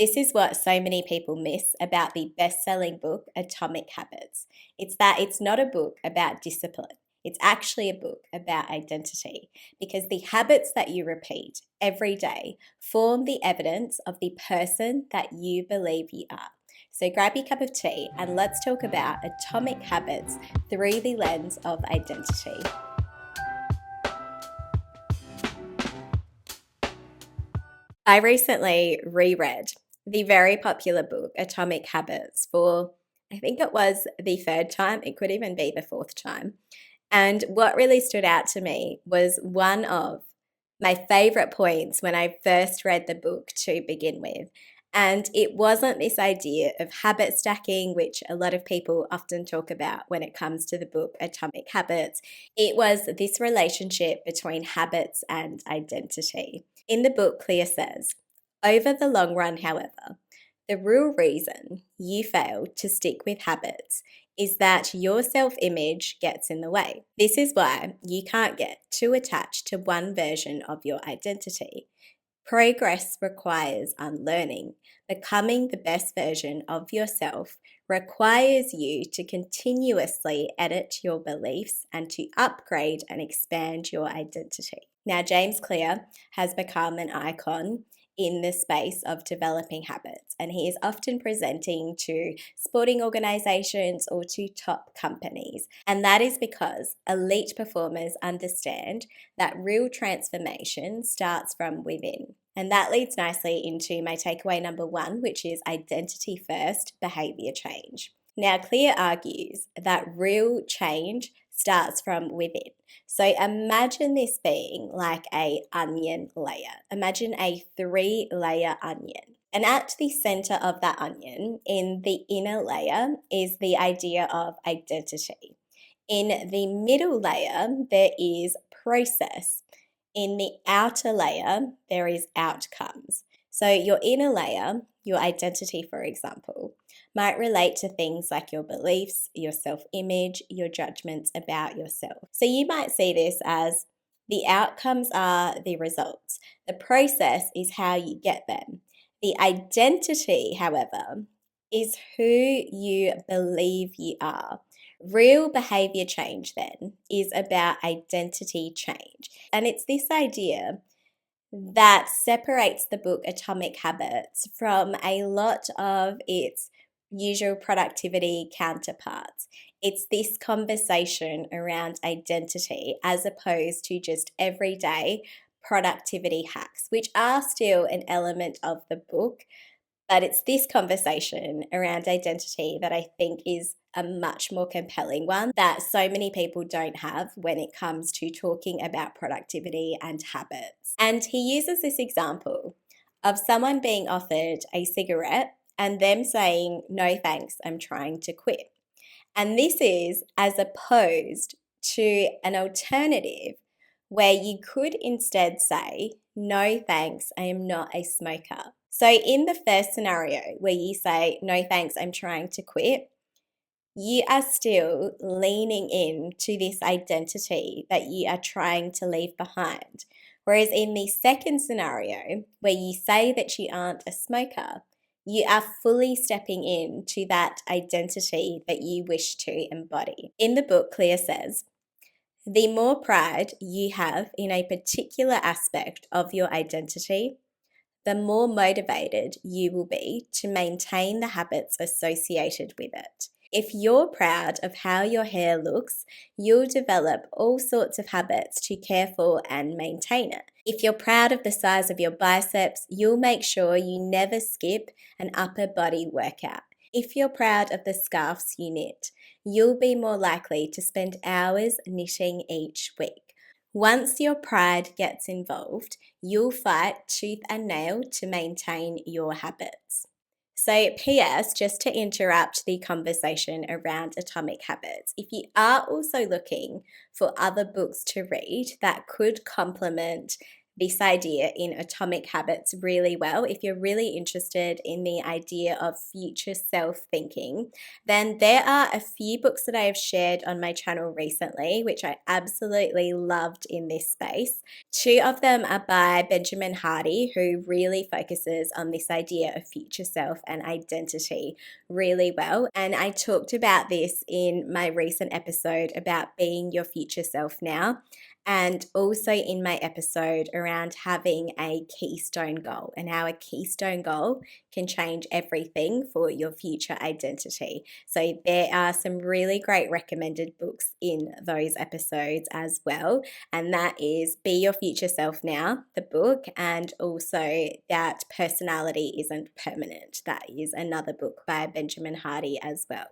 This is what so many people miss about the best-selling book, Atomic Habits. It's that it's not a book about discipline. It's actually a book about identity because the habits that you repeat every day form the evidence of the person that you believe you are. So grab your cup of tea and let's talk about atomic habits through the lens of identity. I recently reread the very popular book, Atomic Habits, for I think it was the third time. It could even be the fourth time. And what really stood out to me was one of my favorite points when I first read the book to begin with. And it wasn't this idea of habit stacking, which a lot of people often talk about when it comes to the book Atomic Habits. It was this relationship between habits and identity. In the book, Clear says, over the long run, however, the real reason you fail to stick with habits is that your self image gets in the way. This is why you can't get too attached to one version of your identity. Progress requires unlearning. Becoming the best version of yourself requires you to continuously edit your beliefs and to upgrade and expand your identity. Now, James Clear has become an icon in the space of developing habits, and he is often presenting to sporting organizations or to top companies. And that is because elite performers understand that real transformation starts from within. And that leads nicely into my takeaway number one, which is identity first, behavior change. Now, Clear argues that real change starts from within. So imagine this being like a onion layer. Imagine a 3-layer onion. And at the center of that onion, in the inner layer, is the idea of identity. In the middle layer, there is process. In the outer layer, there is outcomes. So your inner layer, your identity, for example, might relate to things like your beliefs, your self-image, your judgments about yourself. So you might see this as the outcomes are the results. The process is how you get them. The identity, however, is who you believe you are. Real behavior change, then, is about identity change. And it's this idea that separates the book Atomic Habits from a lot of its usual productivity counterparts. It's this conversation around identity as opposed to just everyday productivity hacks, which are still an element of the book. But it's this conversation around identity that I think is a much more compelling one that so many people don't have when it comes to talking about productivity and habits. And he uses this example of someone being offered a cigarette and them saying, no thanks, I'm trying to quit. And this is as opposed to an alternative where you could instead say, no thanks, I am not a smoker. So in the first scenario where you say, no thanks, I'm trying to quit, you are still leaning into this identity that you are trying to leave behind. Whereas in the second scenario, where you say that you aren't a smoker, you are fully stepping into that identity that you wish to embody. In the book, Clear says, the more pride you have in a particular aspect of your identity, the more motivated you will be to maintain the habits associated with it. If you're proud of how your hair looks, you'll develop all sorts of habits to care for and maintain it. If you're proud of the size of your biceps, you'll make sure you never skip an upper body workout. If you're proud of the scarves you knit, you'll be more likely to spend hours knitting each week. Once your pride gets involved, you'll fight tooth and nail to maintain your habits. So, P.S., just to interrupt the conversation around atomic habits, if you are also looking for other books to read that could complement this idea in Atomic Habits really well. If you're really interested in the idea of future self thinking, then there are a few books that I have shared on my channel recently, which I absolutely loved in this space. Two of them are by Benjamin Hardy, who really focuses on this idea of future self and identity really well. And I talked about this in my recent episode about being your future self now, and also in my episode around having a keystone goal and how a keystone goal can change everything for your future identity. So there are some really great recommended books in those episodes as well. And that is Be Your Future Self Now, the book, and also That Personality Isn't Permanent. That is another book by Benjamin Hardy as well.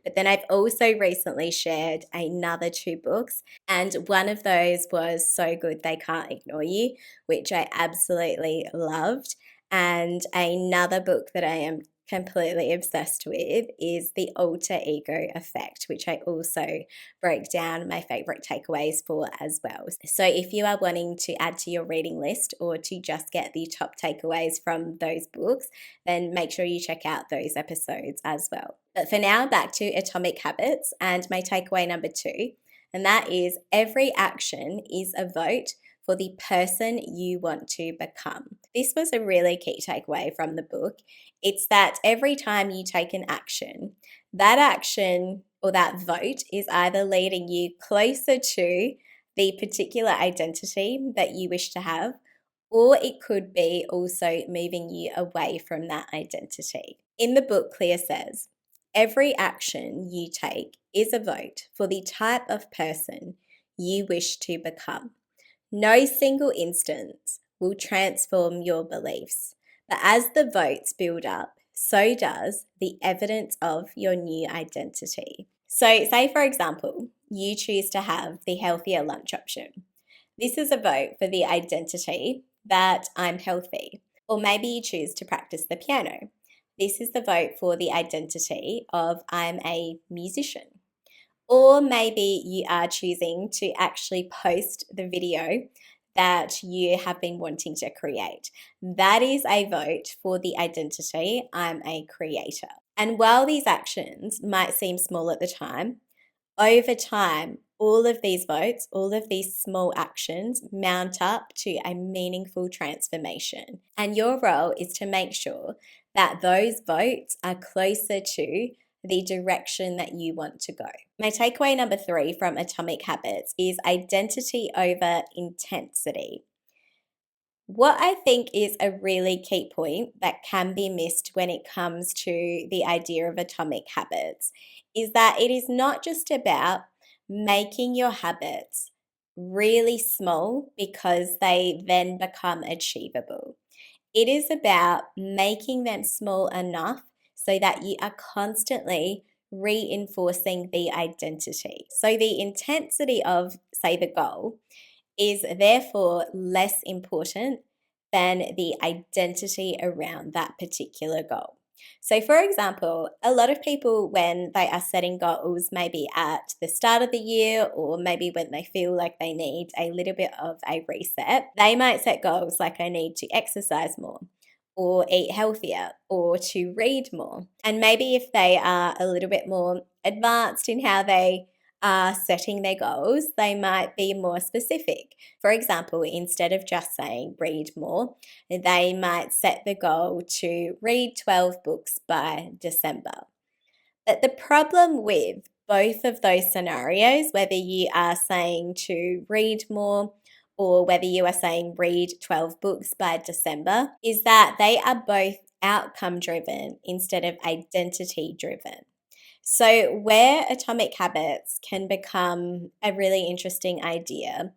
But then I've also recently shared another two books, and one of those was So Good They Can't Ignore You, which I absolutely loved. And another book that I am completely obsessed with is The Alter Ego Effect, which I also broke down my favorite takeaways for as well. So if you are wanting to add to your reading list or to just get the top takeaways from those books, then make sure you check out those episodes as well. But for now, back to Atomic Habits and my takeaway number 2, and that is every action is a vote for the person you want to become. This was a really key takeaway from the book. It's that every time you take an action, that action or that vote is either leading you closer to the particular identity that you wish to have, or it could be also moving you away from that identity. In the book, Clear says, every action you take is a vote for the type of person you wish to become. No single instance will transform your beliefs, but as the votes build up, so does the evidence of your new identity. So, say for example, you choose to have the healthier lunch option. This is a vote for the identity that I'm healthy. Or maybe you choose to practice the piano. This is the vote for the identity of I'm a musician. Or maybe you are choosing to actually post the video that you have been wanting to create. That is a vote for the identity I'm a creator. And while these actions might seem small at the time, over time, all of these votes, all of these small actions mount up to a meaningful transformation. And your role is to make sure that those votes are closer to the direction that you want to go. My takeaway number 3 from Atomic Habits is identity over intensity. What I think is a really key point that can be missed when it comes to the idea of atomic habits is that it is not just about making your habits really small because they then become achievable. It is about making them small enough so that you are constantly reinforcing the identity. So the intensity of, say, the goal is therefore less important than the identity around that particular goal. So, for example, a lot of people, when they are setting goals, maybe at the start of the year or maybe when they feel like they need a little bit of a reset, they might set goals like I need to exercise more or eat healthier or to read more. And maybe if they are a little bit more advanced in how they are setting their goals, they might be more specific. For example, instead of just saying read more, they might set the goal to read 12 books by December. But the problem with both of those scenarios, whether you are saying to read more or whether you are saying read 12 books by December, is that they are both outcome driven instead of identity driven. So, where atomic habits can become a really interesting idea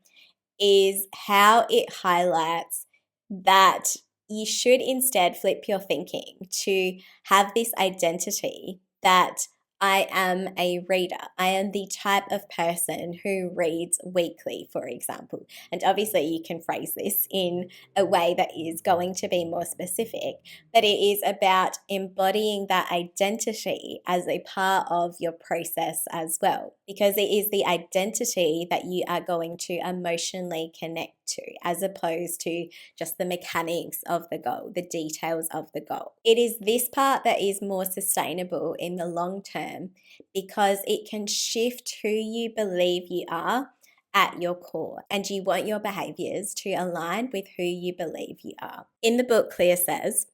is how it highlights that you should instead flip your thinking to have this identity that I am a reader. I am the type of person who reads weekly, for example. And obviously, you can phrase this in a way that is going to be more specific, but it is about embodying that identity as a part of your process as well. because it is the identity that you are going to emotionally connect to, as opposed to just the mechanics of the goal, the details of the goal. It is this part that is more sustainable in the long term because it can shift who you believe you are at your core, and you want your behaviors to align with who you believe you are. In the book, Clear says,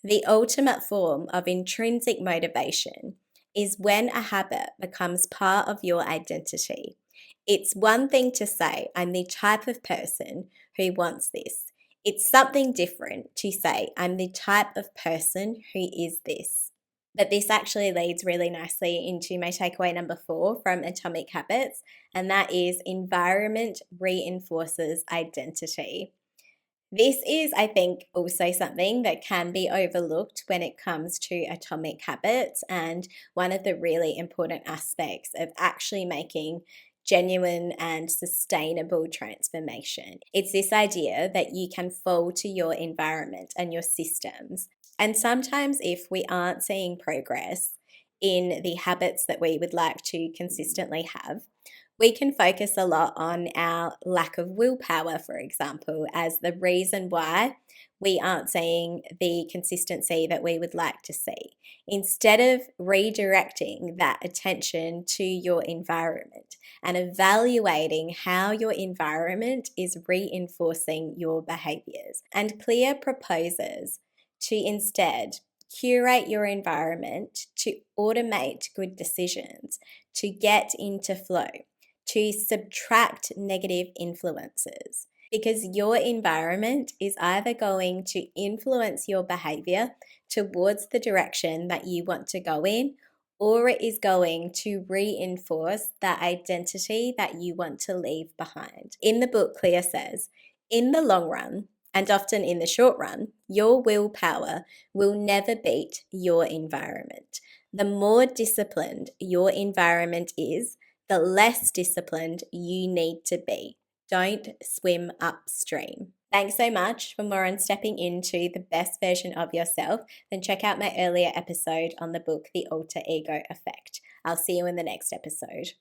the ultimate form of intrinsic motivation is when a habit becomes part of your identity. It's one thing to say, I'm the type of person who wants this. It's something different to say, I'm the type of person who is this. But this actually leads really nicely into my takeaway number 4 from Atomic Habits, and that is environment reinforces identity. This is, I think, also something that can be overlooked when it comes to atomic habits, and one of the really important aspects of actually making genuine and sustainable transformation. It's this idea that you can fall to your environment and your systems. And sometimes, if we aren't seeing progress in the habits that we would like to consistently have, we can focus a lot on our lack of willpower, for example, as the reason why we aren't seeing the consistency that we would like to see. Instead of redirecting that attention to your environment and evaluating how your environment is reinforcing your behaviors. And Clear proposes to instead curate your environment to automate good decisions, to get into flow, to subtract negative influences, because your environment is either going to influence your behavior towards the direction that you want to go in, or it is going to reinforce that identity that you want to leave behind. In the book, Clear says, in the long run, and often in the short run, your willpower will never beat your environment. The more disciplined your environment is, the less disciplined you need to be. Don't swim upstream. Thanks so much. For more on stepping into the best version of yourself, then check out my earlier episode on the book, The Alter Ego Effect. I'll see you in the next episode.